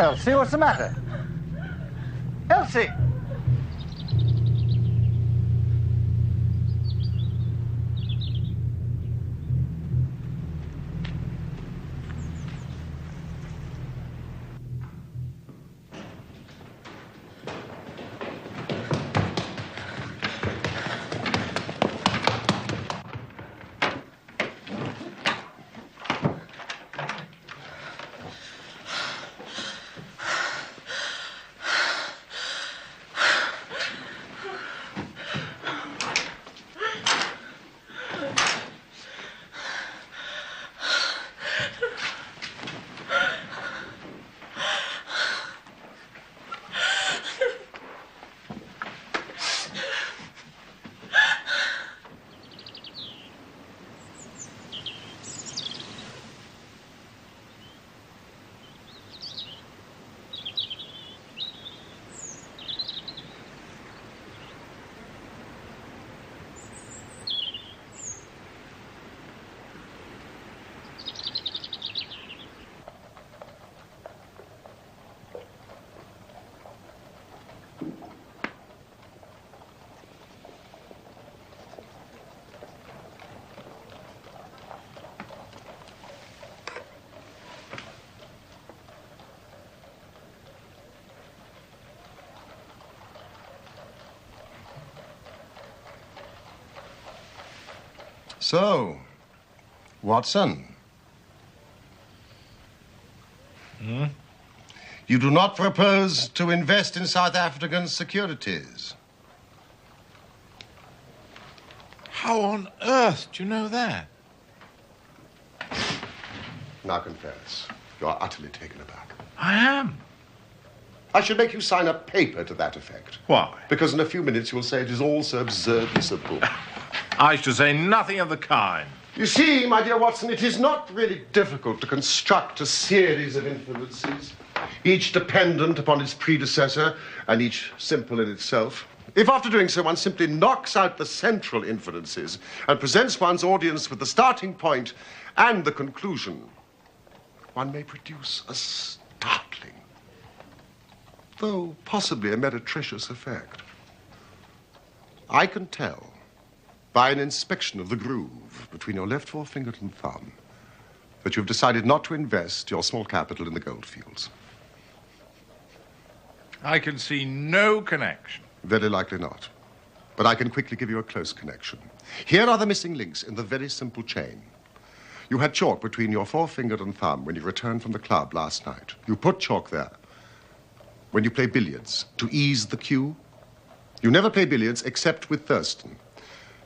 Elsie, what's the matter? Elsie! So, Watson. You do not propose to invest in South African securities? How on earth do you know that? Now confess, you are utterly taken aback. I am. I should make you sign a paper to that effect. Why? Because in a few minutes you'll say it is all so absurdly simple. I should say nothing of the kind. You see, my dear Watson, it is not really difficult to construct a series of influences, each dependent upon its predecessor and each simple in itself. If after doing so one simply knocks out the central influences and presents one's audience with the starting point and the conclusion, one may produce a startling, though possibly a meretricious effect. I can tell by an inspection of the groove between your left forefinger and thumb that you've decided not to invest your small capital in the goldfields. I can see no connection. Very likely not. But I can quickly give you a close connection. Here are the missing links in the very simple chain. You had chalk between your forefinger and thumb when you returned from the club last night. You put chalk there when you play billiards to ease the cue. You never play billiards except with Thurston.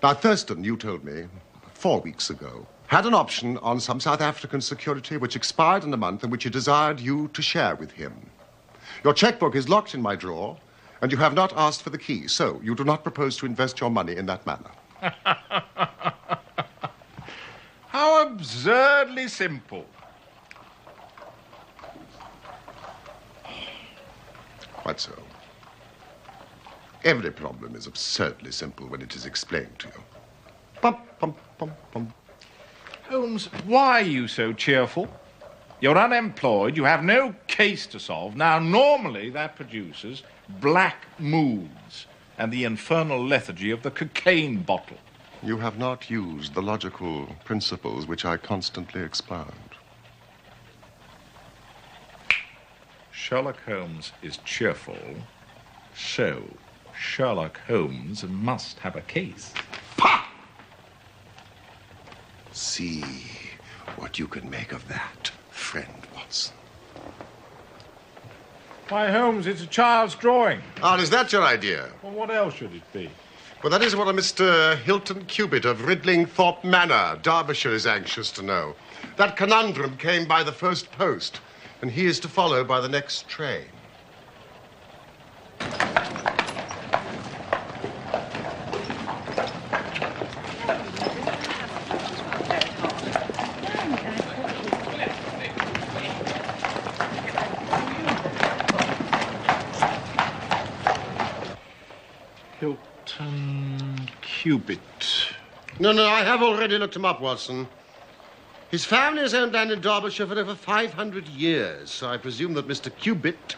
Now, Thurston, you told me 4 weeks ago, had an option on some South African security which expired in a month and which he desired you to share with him. Your checkbook is locked in my drawer, and you have not asked for the key, so you do not propose to invest your money in that manner. How absurdly simple. Quite so. Every problem is absurdly simple when it is explained to you. Pum, pum, pum, pum. Holmes, why are you so cheerful? You're unemployed, you have no case to solve. Now, normally that produces black moods and the infernal lethargy of the cocaine bottle. You have not used the logical principles which I constantly expound. Sherlock Holmes is cheerful, so Sherlock Holmes must have a case. Pah! See what you can make of that, friend Watson. Why, Holmes, it's a child's drawing. Ah, is that your idea? Well, what else should it be? Well, that is what a Mr. Hilton Cubitt of Ridlingthorpe Manor, Derbyshire, is anxious to know. That conundrum came by the first post, and he is to follow by the next train. Hilton Cubitt. No, I have already looked him up, Watson. His family has owned land in Derbyshire for over 500 years, so I presume that Mr. Cubitt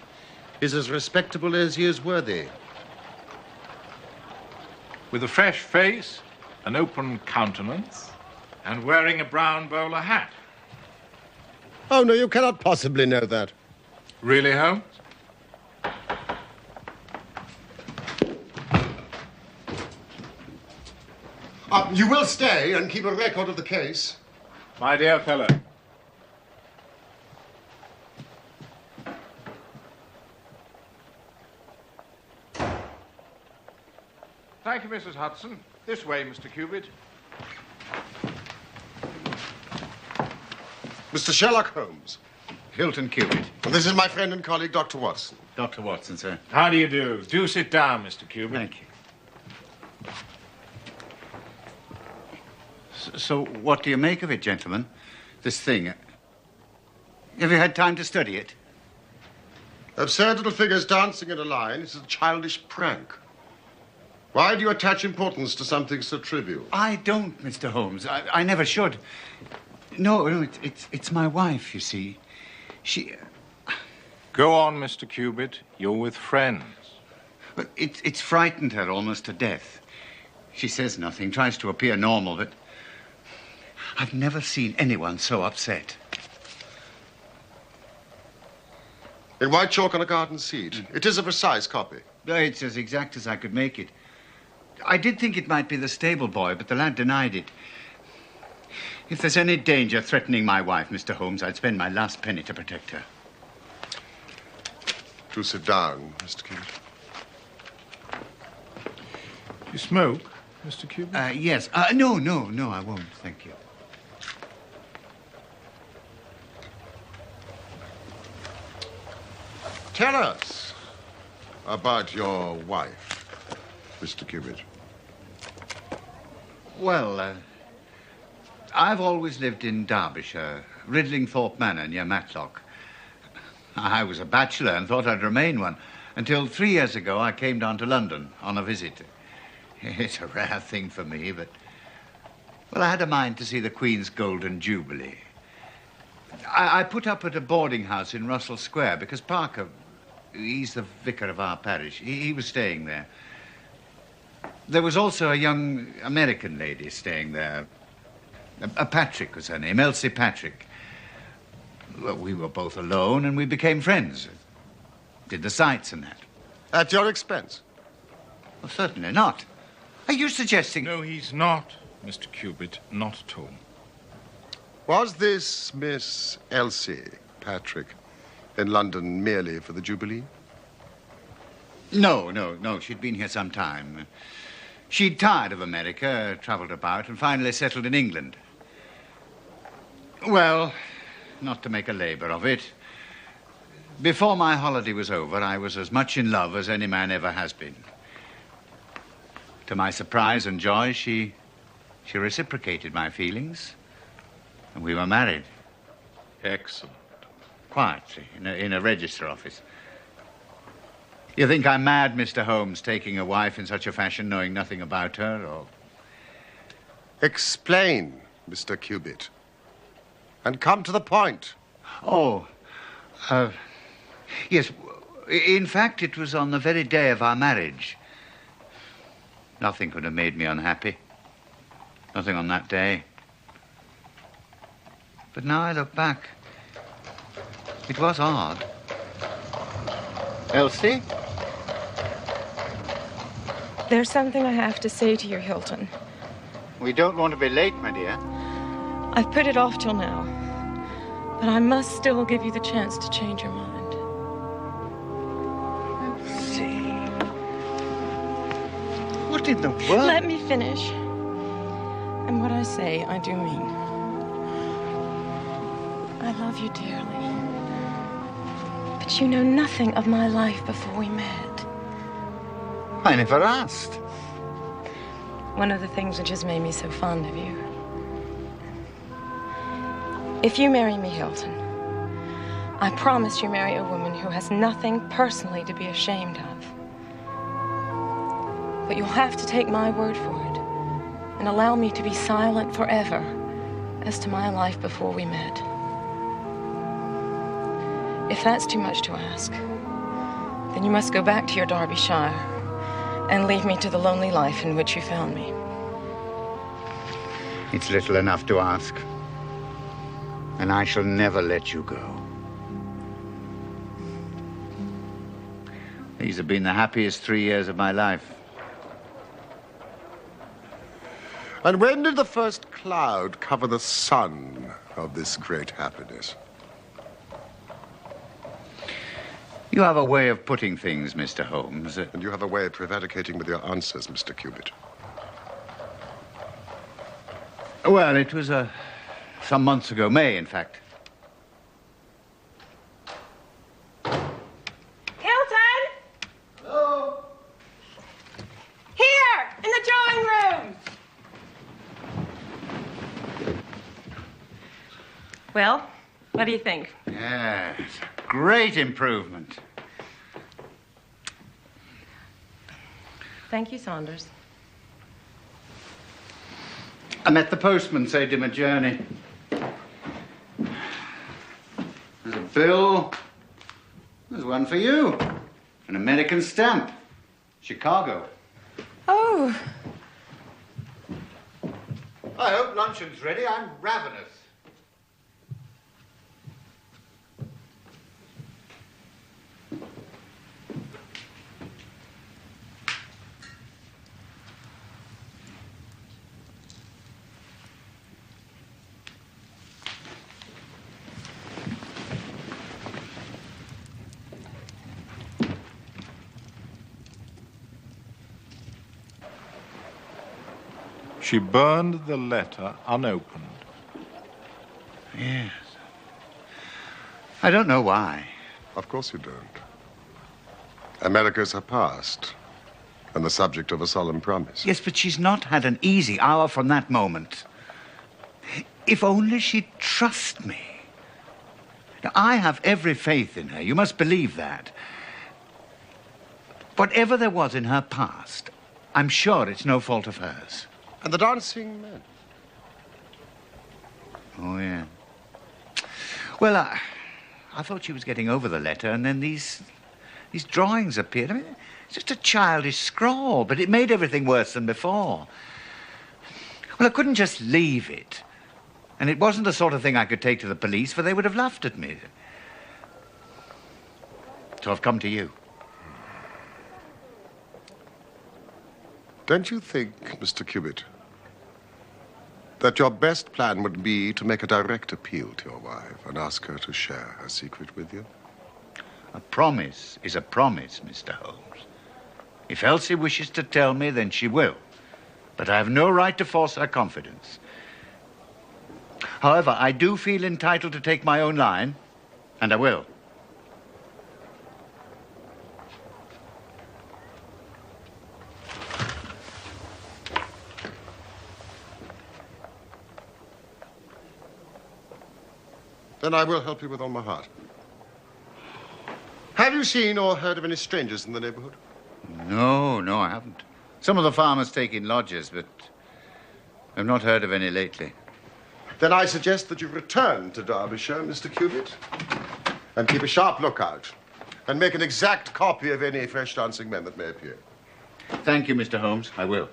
is as respectable as he is worthy. With a fresh face, an open countenance, and wearing a brown bowler hat. Oh, no, you cannot possibly know that. Really, Holmes? You will stay and keep a record of the case. My dear fellow. Thank you, Mrs. Hudson. This way, Mr. Cubitt. Mr. Sherlock Holmes. Hilton Cubitt. And this is my friend and colleague, Dr. Watson. Dr. Watson, sir. How do you do? Do sit down, Mr. Cubitt. Thank you. So, what do you make of it, gentlemen? This thing. Have you had time to study it? Absurd little figures dancing in a line is a childish prank. Why do you attach importance to something so trivial? I don't, Mr. Holmes. I never should. No, it's my wife, you see. She... Go on, Mr. Cubitt. You're with friends. But it's frightened her almost to death. She says nothing, tries to appear normal, but I've never seen anyone so upset. In white chalk on a garden seat. It is a precise copy. It's as exact as I could make it. I did think it might be the stable boy, but the lad denied it. If there's any danger threatening my wife, Mr. Holmes, I'd spend my last penny to protect her. Do sit down, Mr. Cubitt. You smoke, Mr. Cubitt? Yes. No, I won't, thank you. Tell us about your wife, Mr. Cubitt. Well, I've always lived in Derbyshire, Ridlingthorpe Manor near Matlock. I was a bachelor and thought I'd remain one until 3 years ago I came down to London on a visit. It's a rare thing for me, but... Well, I had a mind to see the Queen's Golden Jubilee. I put up at a boarding house in Russell Square because Parker, he's the vicar of our parish, he was staying there. There was also a young American lady staying there. Patrick was her name, Elsie Patrick. Well, we were both alone and we became friends. Did the sights and that. At your expense? Well, certainly not. Are you suggesting... No, he's not, Mr. Cubitt, not at all. Was this Miss Elsie Patrick in London merely for the Jubilee? No. She'd been here some time. She'd tired of America, traveled about, and finally settled in England. Well, not to make a labor of it, before my holiday was over, I was as much in love as any man ever has been. To my surprise and joy, she reciprocated my feelings, and we were married. Excellent. Quietly, in a register office. You think I'm mad, Mr. Holmes, taking a wife in such a fashion, knowing nothing about her, or... Explain, Mr. Cubitt. And come to the point. Yes. In fact, it was on the very day of our marriage. Nothing could have made me unhappy. Nothing on that day. But now I look back, it was odd. Elsie? There's something I have to say to you, Hilton. We don't want to be late, my dear. I've put it off till now, but I must still give you the chance to change your mind. See. What in the world? Let me finish. And what I say, I do mean. I love you dearly. But you know nothing of my life before we met. I never asked. One of the things which has made me so fond of you. If you marry me, Hilton, I promise you marry a woman who has nothing personally to be ashamed of. But you'll have to take my word for it and allow me to be silent forever as to my life before we met. If that's too much to ask, then you must go back to your Derbyshire and leave me to the lonely life in which you found me. It's little enough to ask. And I shall never let you go. These have been the happiest 3 years of my life. And when did the first cloud cover the sun of this great happiness? You have a way of putting things, Mr. Holmes. And you have a way of prevaricating with your answers, Mr. Cubitt. Well, it was some months ago, May, in fact. Hilton! Hello? Here, in the drawing room. Well, what do you think? Yes, great improvement. Thank you, Saunders. I met the postman, saved him a journey. There's a bill. There's one for you. An American stamp. Chicago. Oh, I hope luncheon's ready. I'm ravenous. She burned the letter unopened. Yes. I don't know why. Of course you don't. America's her past, and the subject of a solemn promise. Yes, but she's not had an easy hour from that moment. If only she'd trust me. Now, I have every faith in her. You must believe that. Whatever there was in her past, I'm sure it's no fault of hers. And the dancing men. Oh, yeah. Well, I thought she was getting over the letter, and then these drawings appeared. I mean, it's just a childish scrawl, but it made everything worse than before. Well, I couldn't just leave it. And it wasn't the sort of thing I could take to the police, for they would have laughed at me. So I've come to you. Don't you think, Mr. Cubitt, that your best plan would be to make a direct appeal to your wife and ask her to share her secret with you? A promise is a promise, Mr. Holmes. If Elsie wishes to tell me, then she will. But I have no right to force her confidence. However, I do feel entitled to take my own line, and I will. Then I will help you with all my heart. Have you seen or heard of any strangers in the neighborhood? No, I haven't. Some of the farmers take in lodgers, but I've not heard of any lately. Then I suggest that you return to Derbyshire, Mr. Cubitt, and keep a sharp lookout, and make an exact copy of any fresh dancing men that may appear. Thank you, Mr. Holmes. I will.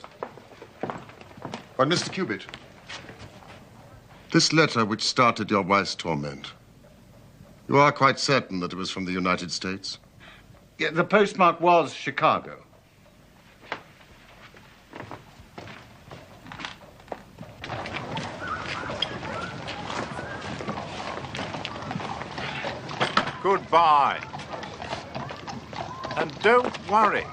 But, Mr. Cubitt, this letter which started your wife's torment, you are quite certain that it was from the United States? Yeah, the postmark was Chicago. Goodbye. And don't worry.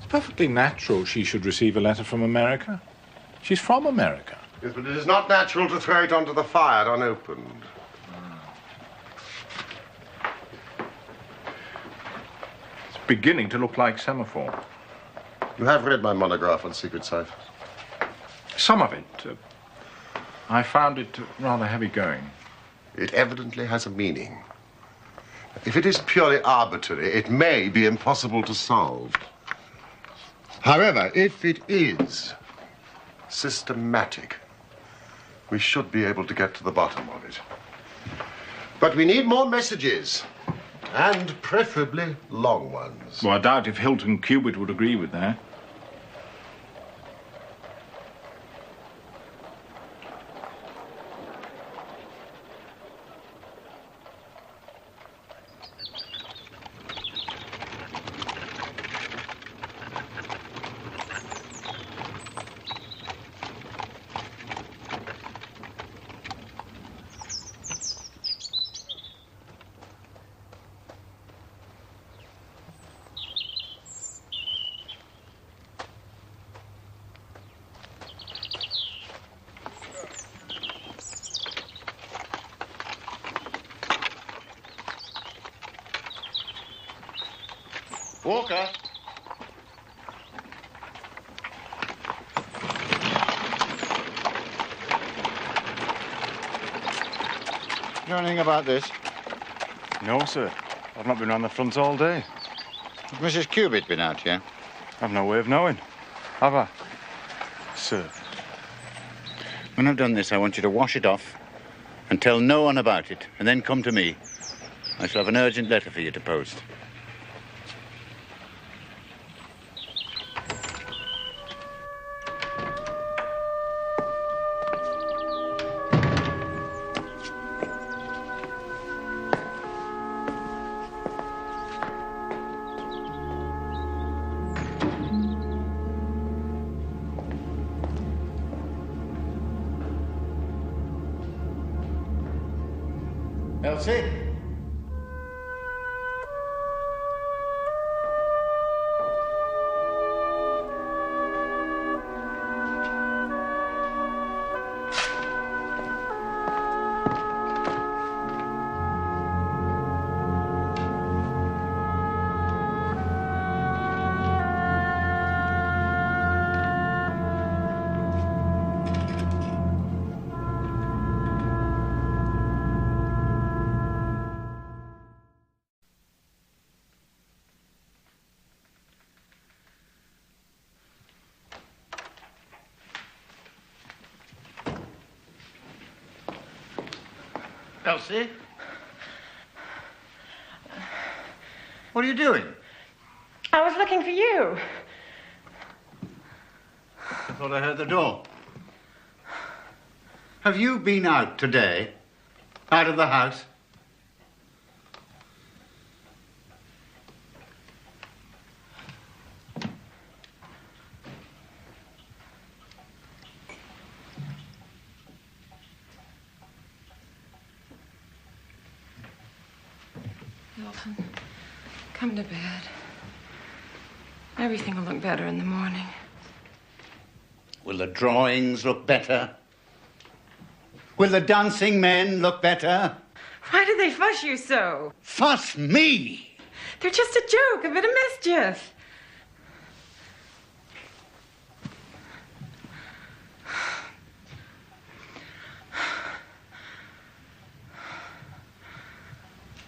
Perfectly natural she should receive a letter from America. She's from America. Yes, but it is not natural to throw it onto the fire unopened. beginning to look like semaphore. You have read my monograph on secret ciphers? Some of it. I found it rather heavy going. It evidently has a meaning. If it is purely arbitrary, it may be impossible to solve. However, if it is systematic, we should be able to get to the bottom of it. But we need more messages, and preferably long ones. Well, I doubt if Hilton Cubitt would agree with that. Walker. You know anything about this? No, sir. I've not been round the front all day. Has Mrs. Cubitt been out here? I've no way of knowing. Have I? Sir. When I've done this, I want you to wash it off and tell no one about it, and then come to me. I shall have an urgent letter for you to post. Elsie? Elsie? What are you doing? I was looking for you. I thought I heard the door. Have you been out today? Out of the house? Hilton, come to bed. Everything will look better in the morning. Will the drawings look better? Will the dancing men look better? Why do they fuss you so? Fuss me! They're just a joke, a bit of mischief.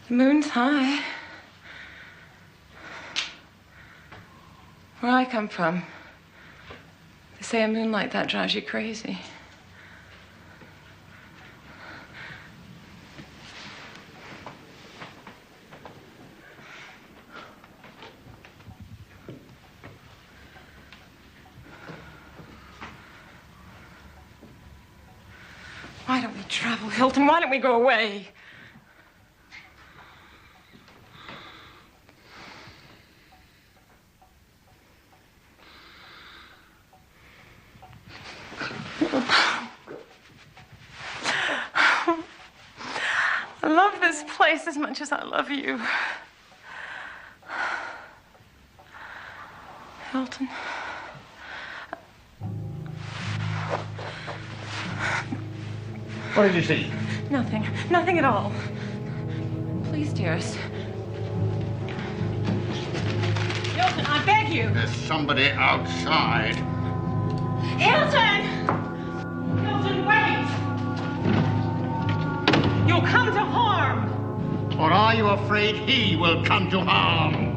The moon's high. Where I come from, they say a moon like that drives you crazy. Why don't we travel, Hilton? Why don't we go away? I love this place as much as I love you. Hilton. What did you see? Nothing. Nothing at all. Please, dearest. Hilton, I beg you. There's somebody outside. Hilton! Hilton, wait! You'll come to harm. Or are you afraid he will come to harm?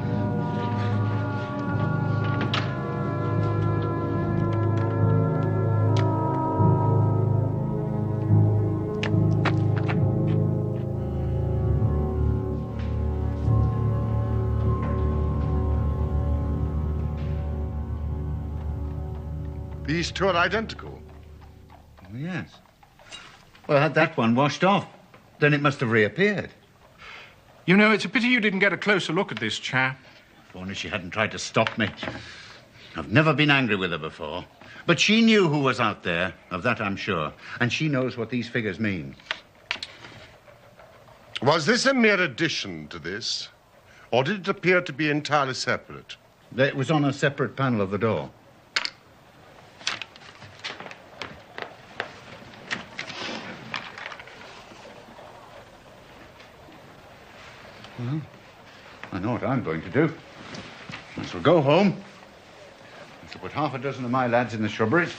These two are identical. Oh, yes. Well, had that one washed off, then it must have reappeared. You know, it's a pity you didn't get a closer look at this chap. If only she hadn't tried to stop me. I've never been angry with her before. But she knew who was out there, of that I'm sure. And she knows what these figures mean. Was this a mere addition to this? Or did it appear to be entirely separate? It was on a separate panel of the door. Well, I know what I'm going to do. I shall go home. I shall put half a dozen of my lads in the shrubberies.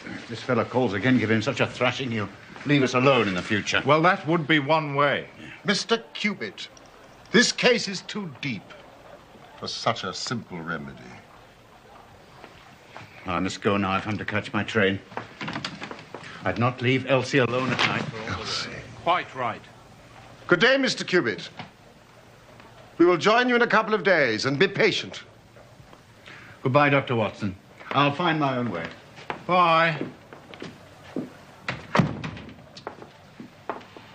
If this fella calls again, give him such a thrashing, he'll leave us alone in the future. Well, that would be one way. Mr. Cubitt, this case is too deep for such a simple remedy. I must go now if I'm to catch my train. I'd not leave Elsie alone at night for all Elsie. Quite right. Good day, Mr. Cubitt. We will join you in a couple of days, and be patient. Goodbye, Dr. Watson. I'll find my own way. Bye.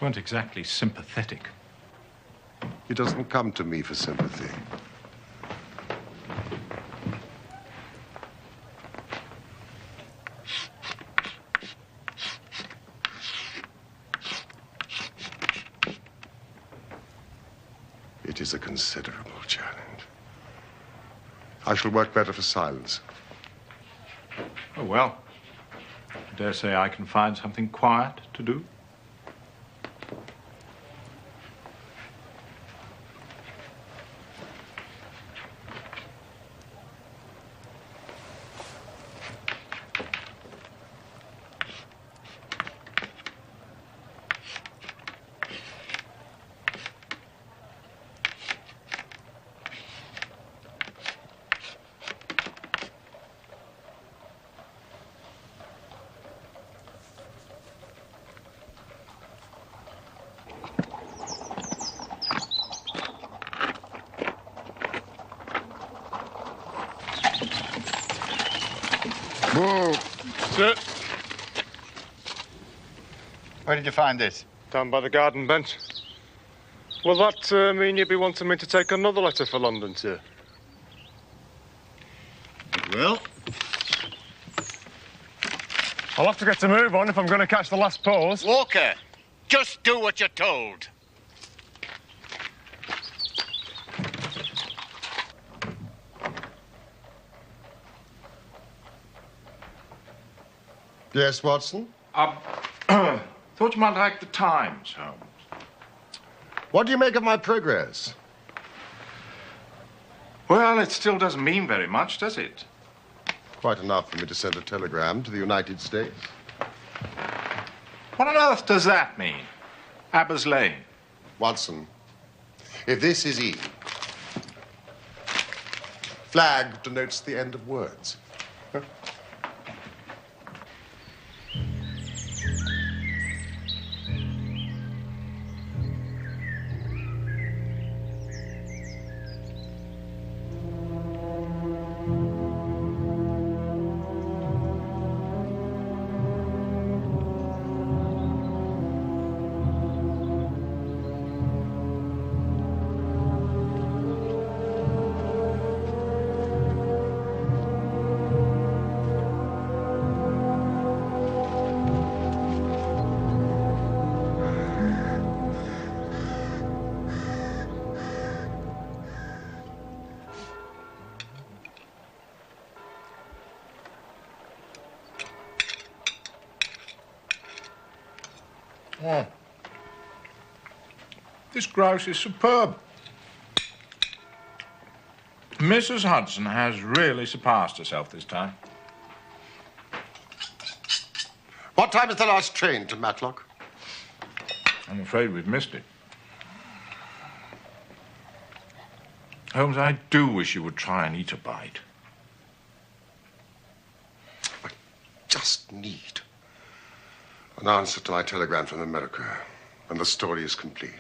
Weren't exactly sympathetic. He doesn't come to me for sympathy. It is a considerable challenge. I shall work better for silence. Oh, well. I dare say I can find something quiet to do. Whoa. Sir, Where did you find this? down by the garden bench. Will that mean you'd be wanting me to take another letter for London, sir? It will. I'll have to get to move on if I'm going to catch the last pause. Walker, just do what you're told. Yes, Watson? Thought you might like the Times, Holmes. What do you make of my progress? Well, it still doesn't mean very much, does it? Quite enough for me to send a telegram to the United States. What on earth does that mean? Abbas Lane. Watson, if this is E, flag denotes the end of words. Oh. This grouse is superb. Mrs. Hudson has really surpassed herself this time. What time is the last train to Matlock? I'm afraid we've missed it. Holmes, I do wish you would try and eat a bite. I just need an answer to my telegram from America, and the story is complete.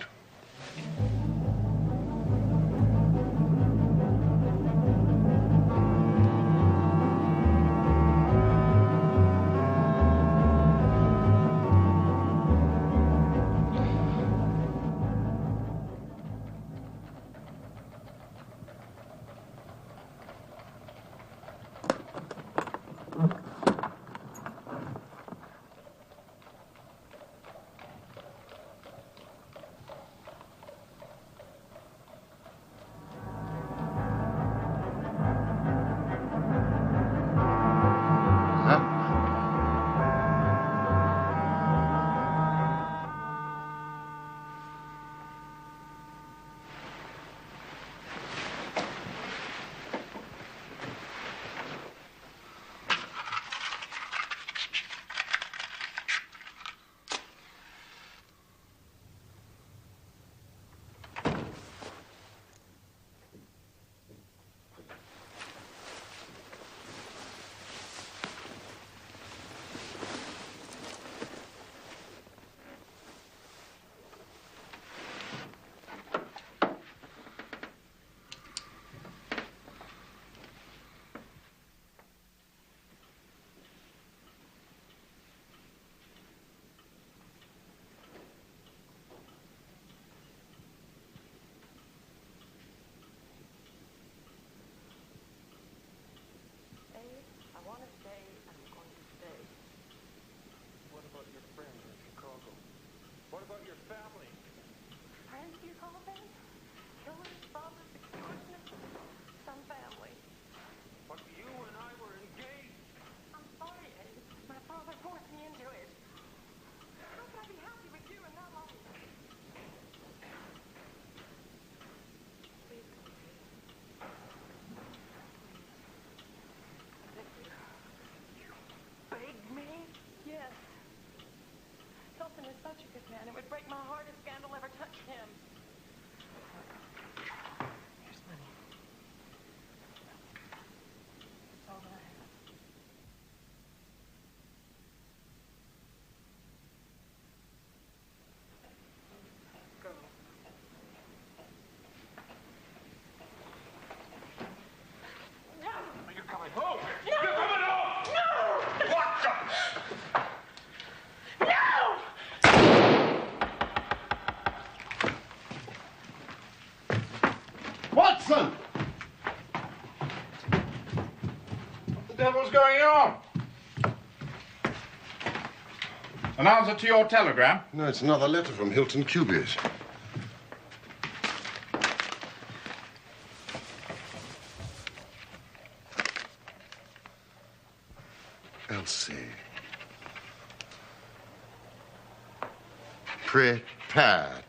It would break my heart if scandal ever touched him. Here's money. That's all that I have. Go. No! You're coming home! No! You're coming home! No! What the... Watson! What the devil's going on? An answer to your telegram? No, it's another letter from Hilton Cubitt. Elsie. Prepared.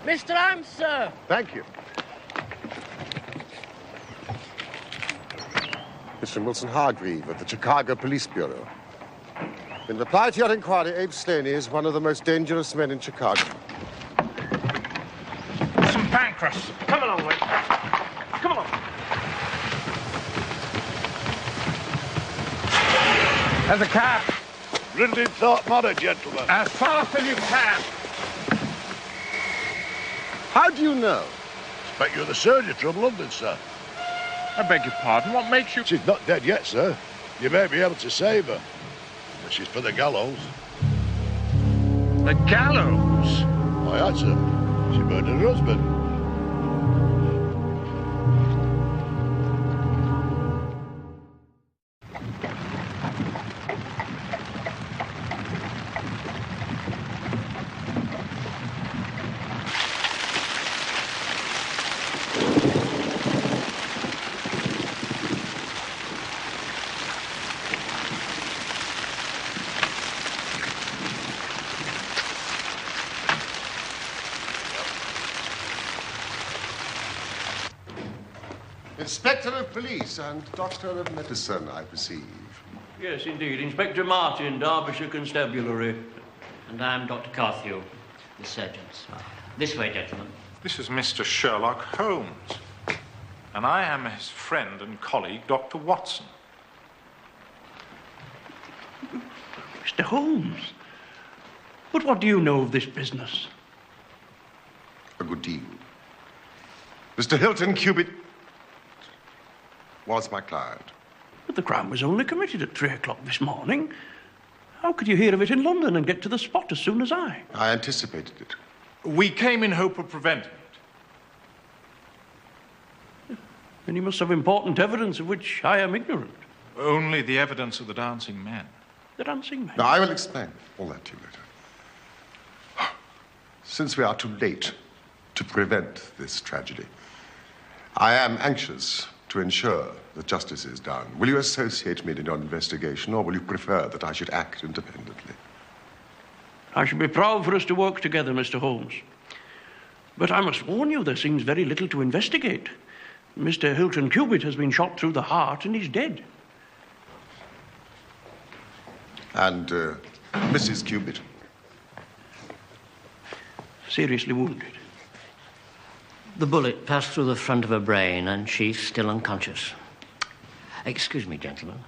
Mr. Holmes, sir. Thank you. Mr. Wilson Hargreave of the Chicago Police Bureau. In reply to your inquiry, Abe Slaney is one of the most dangerous men in Chicago. Some pancreas. Come along, mate. Come along. There's a cab. Ridley Thorpe Manor, gentlemen. As fast as you can. How do you know? Expect you're the surgeon from London, sir. I beg your pardon. What makes you... She's not dead yet, sir. You may be able to save her. But she's for the gallows. The gallows? Why, that's her. She murdered her husband. Inspector of Police and Doctor of Medicine, I perceive. Yes, indeed. Inspector Martin, Derbyshire Constabulary. And I'm Dr. Carthew, the surgeons. This way, gentlemen. This is Mr. Sherlock Holmes, and I am his friend and colleague, Dr. Watson. Mr. Holmes, but what do you know of this business? A good deal. Mr. Hilton Cubitt was my client. But the crime was only committed at 3 o'clock this morning. How could you hear of it in London and get to the spot as soon as I? I anticipated it. We came in hope of preventing it. Then you must have important evidence of which I am ignorant. Only the evidence of the dancing men. The dancing men? Now, I will explain all that to you later. Since we are too late to prevent this tragedy, I am anxious to ensure that justice is done. Will you associate me in your investigation, or will you prefer that I should act independently? I should be proud for us to work together, Mr. Holmes. But I must warn you, there seems very little to investigate. Mr. Hilton Cubitt has been shot through the heart and is dead. And Mrs. Cubitt? Seriously wounded. The bullet passed through the front of her brain, and she's still unconscious. Excuse me, gentlemen.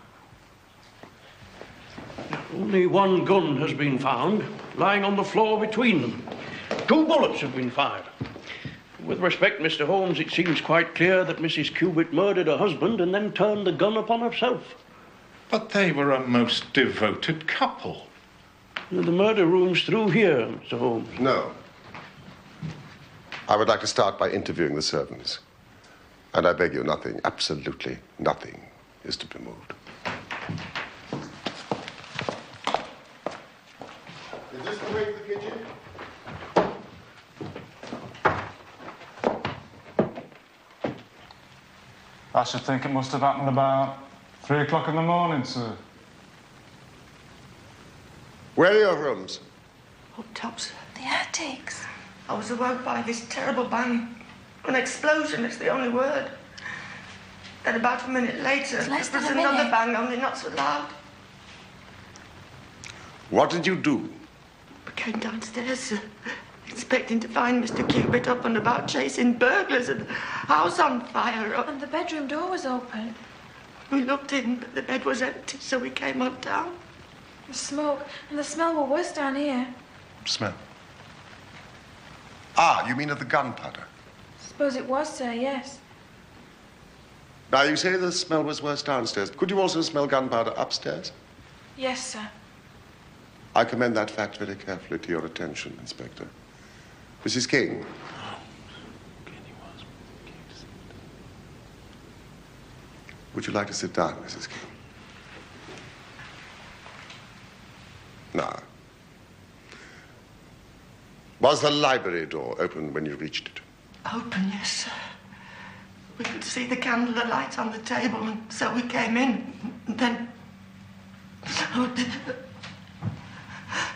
Only one gun has been found, lying on the floor between them. 2 bullets have been fired. With respect, Mr. Holmes, it seems quite clear that Mrs. Cubitt murdered her husband and then turned the gun upon herself. But they were a most devoted couple. The murder room's through here, Mr. Holmes. No. I would like to start by interviewing the servants. And I beg you, nothing, absolutely nothing, is to be moved. Is this the way to the kitchen? I should think it must have happened about 3 o'clock in the morning, sir. Where are your rooms? Up top, sir. The attics. I was awoke by this terrible bang. An explosion is the only word. Then about a minute later, there was another bang, only not so loud. What did you do? I came downstairs, sir, expecting to find Mr. Cubitt up and about chasing burglars and the house on fire. And the bedroom door was open. We looked in, but the bed was empty, so we came on down. The smoke and the smell were worse down here. Smell. Ah, you mean of the gunpowder? Suppose it was, sir, yes. Now, you say the smell was worse downstairs. Could you also smell gunpowder upstairs? Yes, sir. I commend that fact very carefully to your attention, Inspector. Mrs. King. Would you like to sit down, Mrs. King? Now, was the library door open when you reached it? Open, yes, sir. We could see the candle alight on the table, and so we came in. And then... Oh,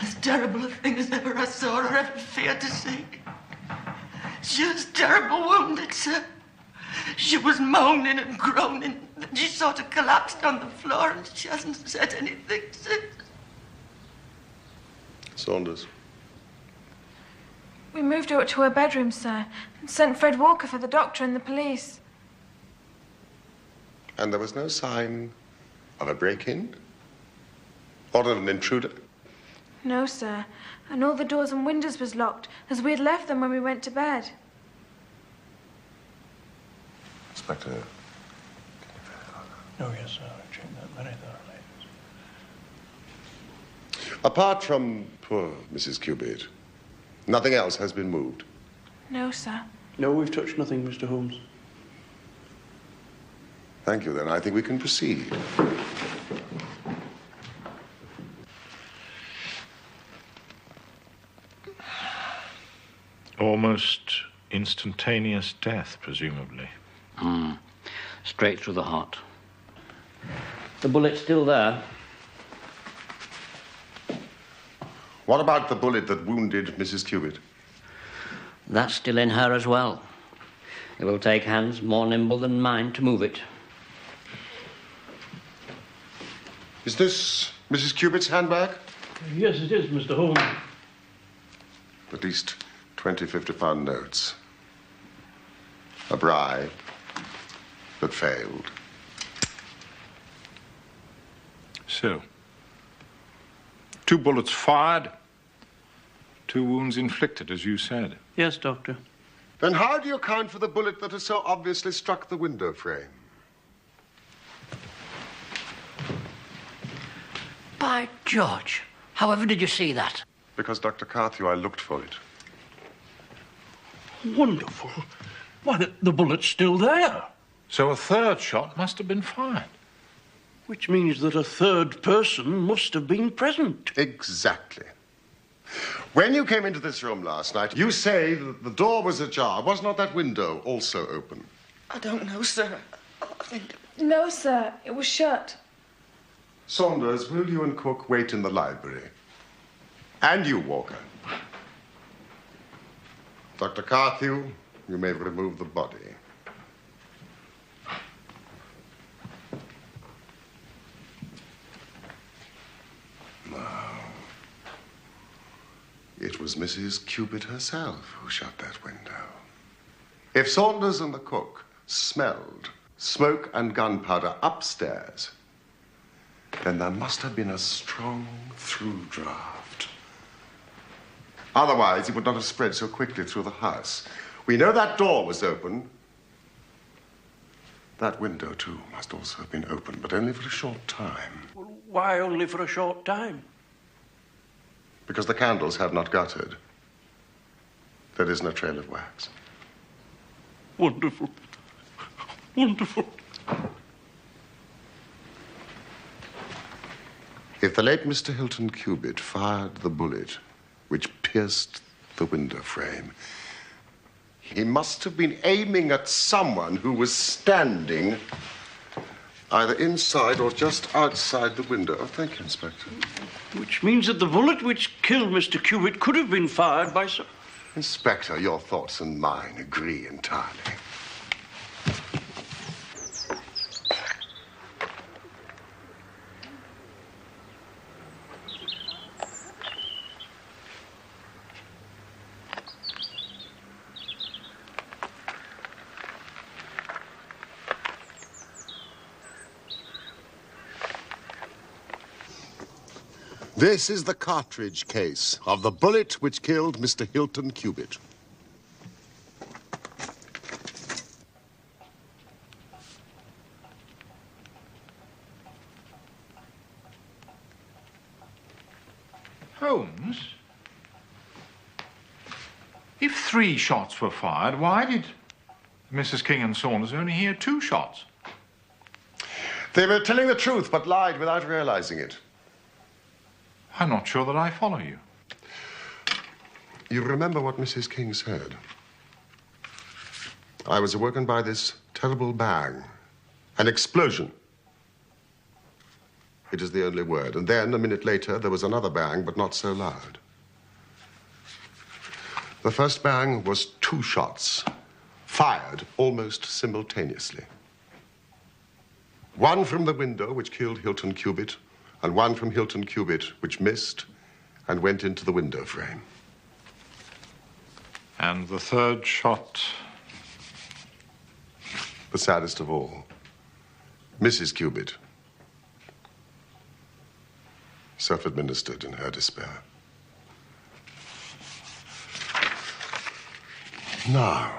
as terrible a thing as ever I saw or ever feared to see. She was terribly wounded, sir. She was moaning and groaning. She sort of collapsed on the floor, and she hasn't said anything since. Saunders. We moved her to her bedroom, sir, and sent Fred Walker for the doctor and the police. And there was no sign of a break-in? Or of an intruder? No, sir. And all the doors and windows was locked, as we had left them when we went to bed. Inspector. Oh, yes, sir. I checked that very thoroughly. Apart from poor Mrs. Cubitt, nothing else has been moved? No, sir. No, we've touched nothing, Mr. Holmes. Thank you, then. I think we can proceed. Almost instantaneous death, presumably. Straight through the heart. The bullet's still there. What about the bullet that wounded Mrs. Cubitt? That's still in her as well. It will take hands more nimble than mine to move it. Is this Mrs. Cubitt's handbag? Yes, it is, Mr. Holmes. At least 20 £50 notes. A bribe that failed. So, 2 bullets fired, 2 wounds inflicted, as you said. Yes, Doctor. Then how do you account for the bullet that has so obviously struck the window frame? By George, however did you see that? Because, Dr. Carthew, I looked for it. Wonderful. Why, the bullet's still there. So a 3rd shot must have been fired. Which means that a 3rd person must have been present. Exactly. When you came into this room last night, you say that the door was ajar. Was not that window also open? I don't know, sir. No, sir. It was shut. Saunders, will you and Cook wait in the library? And you, Walker. Dr. Carthew, you may remove the body. It was Mrs. Cubitt herself who shut that window. If Saunders and the cook smelled smoke and gunpowder upstairs, then there must have been a strong through draft. Otherwise, it would not have spread so quickly through the house. We know that door was open. That window, too, must also have been open, but only for a short time. Well, why only for a short time? Because the candles have not guttered. There is no trail of wax. Wonderful. Wonderful. If the late Mr. Hilton Cubitt fired the bullet which pierced the window frame, he must have been aiming at someone who was standing either inside or just outside the window. Oh, thank you, Inspector. Which means that the bullet which killed Mr. Cubitt could have been fired by some... Inspector, your thoughts and mine agree entirely. This is the cartridge case of the bullet which killed Mr. Hilton Cubitt. Holmes? If 3 shots were fired, why did Mrs. King and Saunders only hear 2 shots? They were telling the truth, but lied without realizing it. I'm not sure that I follow you. You remember what Mrs. King said? I was awoken by this terrible bang, an explosion. It is the only word. And then, a minute later, there was another bang, but not so loud. The first bang was 2 shots, fired almost simultaneously. One from the window, which killed Hilton Cubitt, and one from Hilton Cubitt, which missed and went into the window frame. And the 3rd shot? The saddest of all, Mrs. Cubitt, self-administered in her despair. Now,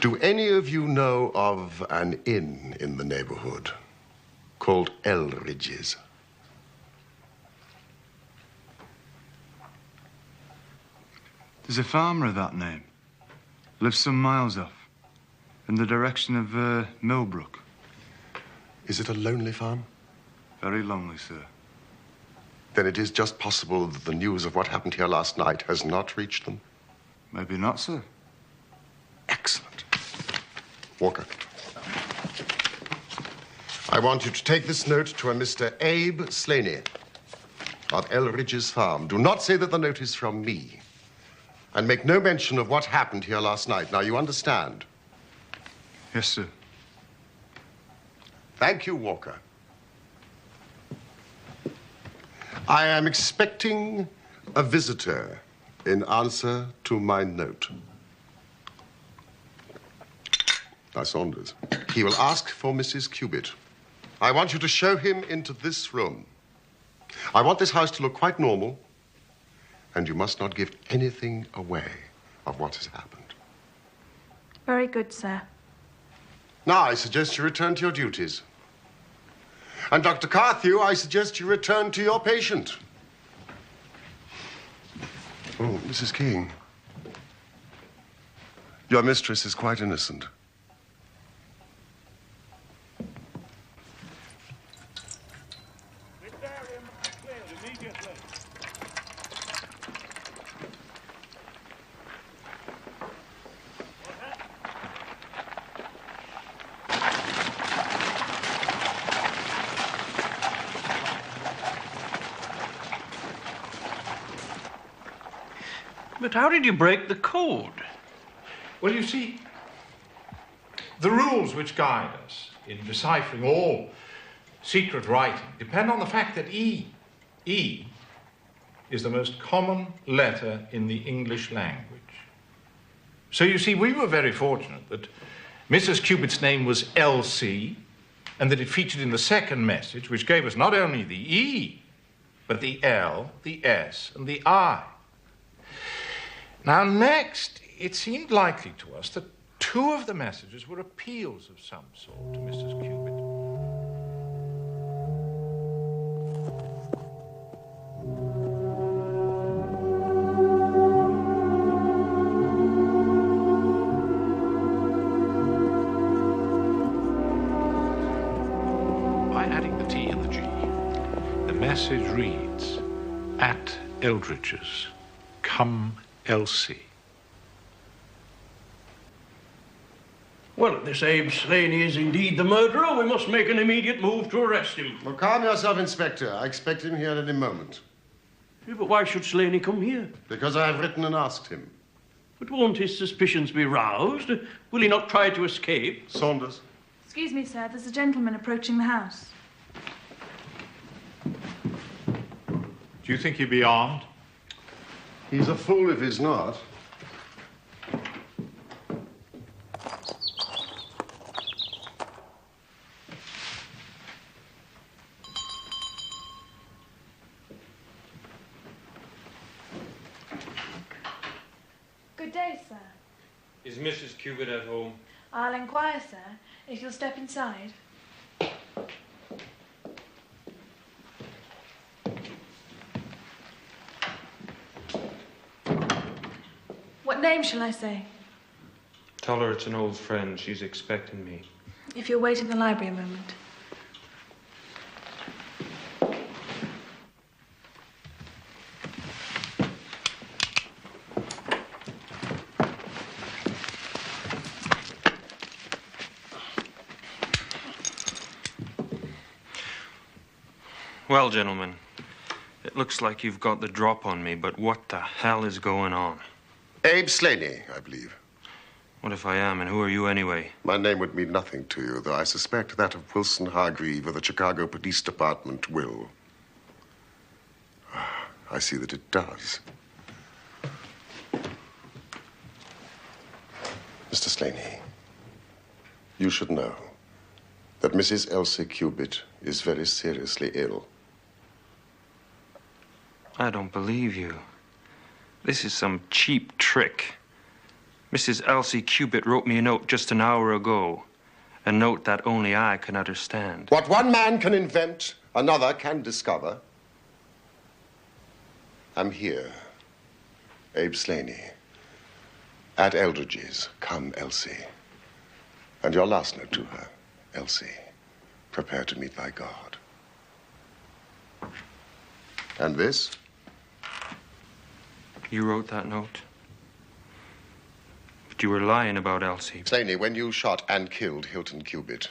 do any of you know of an inn in the neighborhood called Elridge's? There's a farmer of that name. Lives some miles off, in the direction of Millbrook. Is it a lonely farm? Very lonely, sir. Then it is just possible that the news of what happened here last night has not reached them. Maybe not, sir. Excellent. Walker. I want you to take this note to a Mr. Abe Slaney of Elridge's farm. Do not say that the note is from me. And make no mention of what happened here last night. Now, you understand? Yes, sir. Thank you, Walker. I am expecting a visitor in answer to my note. Now, Saunders, he will ask for Mrs. Cubitt. I want you to show him into this room. I want this house to look quite normal, and you must not give anything away of what has happened. Very good, sir. Now, I suggest you return to your duties. And Dr. Carthew, I suggest you return to your patient. Oh, Mrs. King. Your mistress is quite innocent. But how did you break the code? Well, you see, the rules which guide us in deciphering all secret writing depend on the fact that E is the most common letter in the English language. So you see, we were very fortunate that Mrs. Cubitt's name was Elsie, and that it featured in the second message, which gave us not only the E, but the L, the S, and the I. Now, next, it seemed likely to us that two of the messages were appeals of some sort to Mrs. Cubitt. By adding the T and the G, the message reads, "At Eldridge's, come Elsie." Well, if this Abe Slaney is indeed the murderer, we must make an immediate move to arrest him. Well, calm yourself, Inspector. I expect him here at any moment. Yeah, but why should Slaney come here? Because I have written and asked him. But won't his suspicions be roused? Will he not try to escape? Saunders. Excuse me, sir. There's a gentleman approaching the house. Do you think he'd be armed? He's a fool if he's not. Good day, sir. Is Mrs. Cubitt at home? I'll inquire, sir, if you'll step inside. What name shall I say? Tell her it's an old friend. She's expecting me. If you'll wait in the library a moment. Well, gentlemen, it looks like you've got the drop on me, but what the hell is going on? Abe Slaney, I believe. What if I am, and who are you anyway? My name would mean nothing to you, though I suspect that of Wilson Hargreave of the Chicago Police Department will. I see that it does. Mr. Slaney, you should know that Mrs. Elsie Cubitt is very seriously ill. I don't believe you. This is some cheap trick. Mrs. Elsie Cubitt wrote me a note just an hour ago. A note that only I can understand. What one man can invent, another can discover. I'm here, Abe Slaney, at Eldridge's. Come, Elsie. And your last note to her, Elsie, prepare to meet thy God. And this? You wrote that note? But you were lying about Elsie. Slaney, when you shot and killed Hilton Cubitt,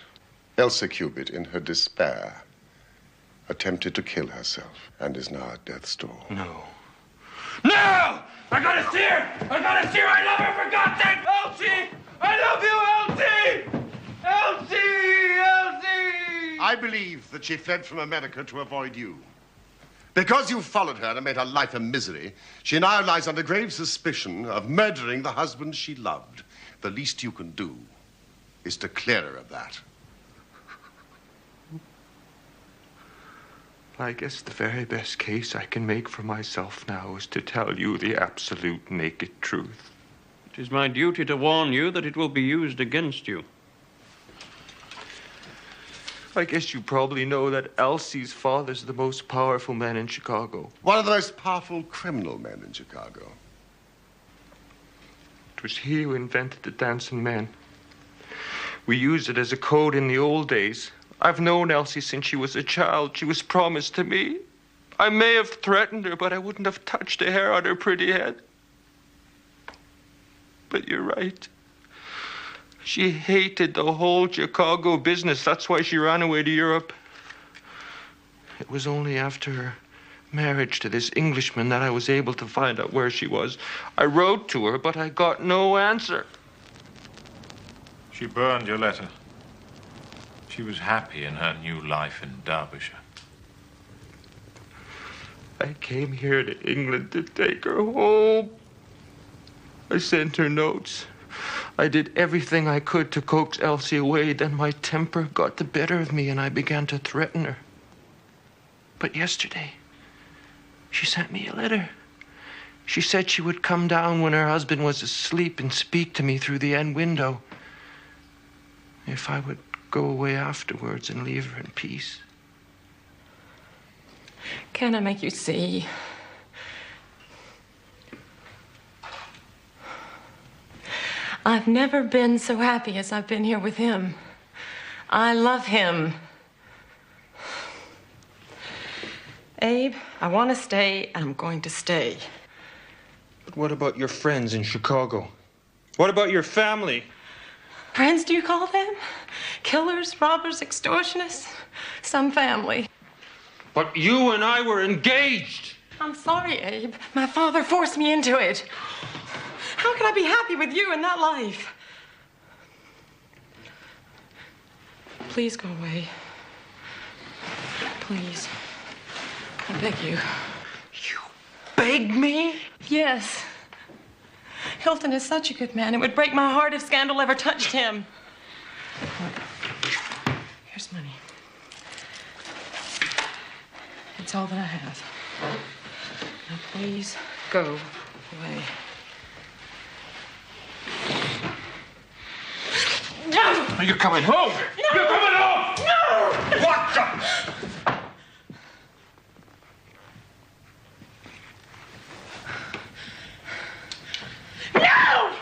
Elsie Cubitt, in her despair, attempted to kill herself and is now at death's door. No. No! I gotta see her! I gotta see her! I love her, for God's sake! Elsie! I love you, Elsie! Elsie! Elsie! I believe that she fled from America to avoid you. Because you followed her and made her life a misery, she now lies under grave suspicion of murdering the husband she loved. The least you can do is to clear her of that. I guess the very best case I can make for myself now is to tell you the absolute naked truth. It is my duty to warn you that it will be used against you. I guess you probably know that Elsie's father's the most powerful man in Chicago. One of the most powerful criminal men in Chicago. It was he who invented the dancing man. We used it as a code in the old days. I've known Elsie since she was a child. She was promised to me. I may have threatened her, but I wouldn't have touched a hair on her pretty head. But you're right. She hated the whole Chicago business. That's why she ran away to Europe. It was only after her marriage to this Englishman that I was able to find out where she was. I wrote to her, but I got no answer. She burned your letter. She was happy in her new life in Derbyshire. I came here to England to take her home. I sent her notes. I did everything I could to coax Elsie away. Then my temper got the better of me and I began to threaten her. But yesterday, she sent me a letter. She said she would come down when her husband was asleep and speak to me through the end window. If I would go away afterwards and leave her in peace. Can I make you see? I've never been so happy as I've been here with him. I love him. Abe, I want to stay, and I'm going to stay. But what about your friends in Chicago? What about your family? Friends, do you call them? Killers, robbers, extortionists? Some family. But you and I were engaged. I'm sorry, Abe. My father forced me into it. How can I be happy with you in that life? Please go away. Please. I beg you. You beg me? Yes. Hilton is such a good man. It would break my heart if scandal ever touched him. Here's money. It's all that I have. Now, please go away. No! You're coming home! No! You're coming home! No! What the... No!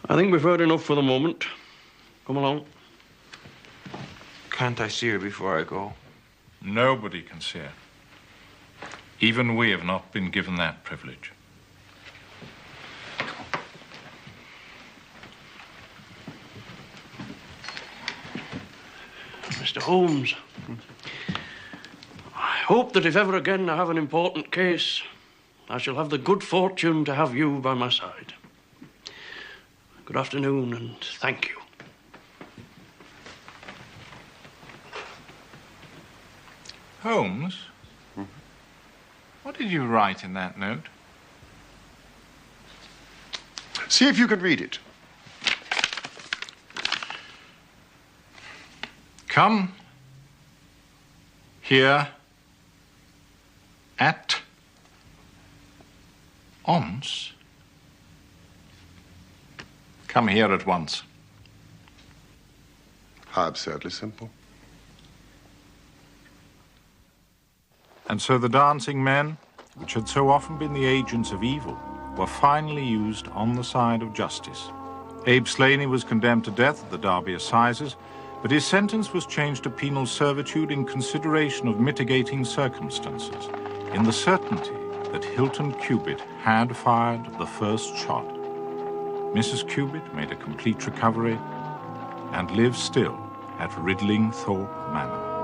I think we've heard enough for the moment. Come along. Can't I see her before I go? Nobody can see her. Even we have not been given that privilege. Mr. Holmes, I hope that if ever again I have an important case, I shall have the good fortune to have you by my side. Good afternoon, and thank you. Holmes? What did you write in that note? See if you can read it. Come here at once. Come here at once. How absurdly simple. And so the dancing men, which had so often been the agents of evil, were finally used on the side of justice. Abe Slaney was condemned to death at the Derby Assizes, but his sentence was changed to penal servitude in consideration of mitigating circumstances, in the certainty that Hilton Cubitt had fired the first shot. Mrs. Cubitt made a complete recovery and lives still at Ridlingthorpe Manor.